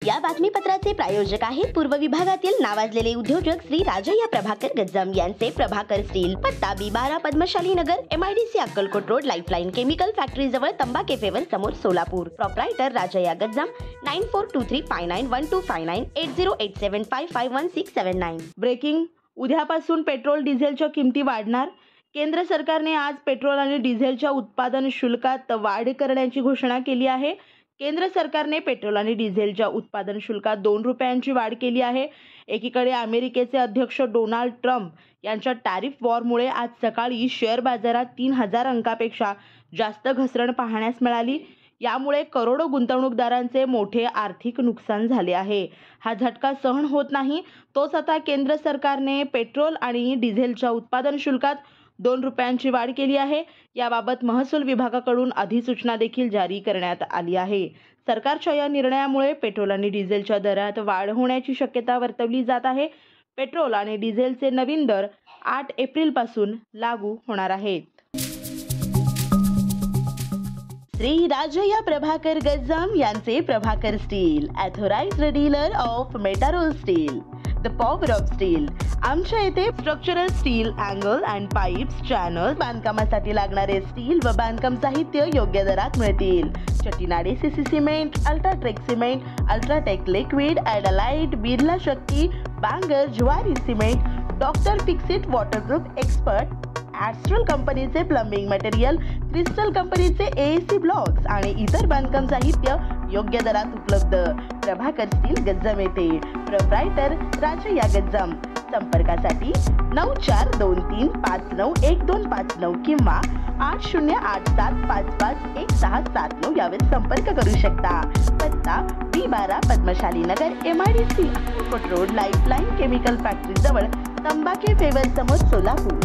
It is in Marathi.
या बातमीपत्राचे प्रायोजक आहेत पूर्व विभागातील नावाजलेले उद्योजक श्री राजय्या प्रभाकर गज्जाम यांचे प्रभाकर स्टील, पत्ता B12 पद्मशाली नगर, MIDC Akkalkot road, lifeline chemical factory जवळ, तंबा केफेवर समोर, सोलापूर. प्रोप्रायटर राजय्या गज्जाम. 9423591259 8087551679. ब्रेकिंग. उद्यापासून पेट्रोल डिझेलच्या किमती वाढणार. केंद्र सरकारने आज पेट्रोल आणि डिझेलच्या उत्पादन शुल्कात वाढ करण्याची घोषणा केली आहे. केंद्र सरकारने पेट्रोल आणि डिझेलच्या उत्पादन शुल्कात 2 रुपयांची वाढ केली आहे. एकीकडे अमेरिकेचे अध्यक्ष डोनाल्ड ट्रम्प यांच्या टॅरिफ वॉरमुळे आज सकाळी शेअर बाजारात 3000 अंकापेक्षा जास्त घसरण पाहण्यास मिळाली. यामुळे करोडो गुंतवणूकदारांचे मोठे आर्थिक नुकसान झाले आहे. हा झटका सहन होत नाही. तोच आता केंद्र सरकारने पेट्रोल आणि डिझेलच्या उत्पादन शुल्कात 2 रुपयांची वाढ केली आहे. याबाबत महसूल विभागाकडून अधिसूचना देखील जारी करण्यात आली आहे. सरकारच्या या निर्णयामुळे पेट्रोल आणि डिझेलच्या दरात वाढ होण्याची शक्यता वर्तवली जात आहे. पेट्रोल आणि डिझेलचे नवीन दर 8 एप्रिलपासून लागू होणार आहेत. श्री राजय्या प्रभाकर गज्जाम यांचे Prabhakar steel, authorised dealer of Metarol steel, the power of steel. आमच्या येथे structural steel, angle and pipes, channels, बांधकामासाठी लागणारे स्टील व बांधकाम साहित्य योग्य दरात मिळतील. Chettinad CC cement, UltraTech cement, UltraTech liquid, ॲडलाइट, Birla Shakti, Bangar, Zuari cement, doctor Fixit waterproof expert, Astral कंपनीचे प्लंबिंग मटेरियल, क्रिस्टल कंपनीचे AAC ब्लॉक्स आणि इतर बांधकाम साहित्य योग्य दरात उपलब्ध. प्रभाकर स्टील गज्जाम येथे. प्रोप्रायटर राजय्या गज्जाम. संपर्कासाठी 9423591259 किंवा 8087551679 यावर संपर्क करू शकता. पत्ता B12 पद्मशाली नगर, MIDC Akkalkot road, lifeline chemical factory जवळ, तंबा केफेवर समोर, सोलापूर.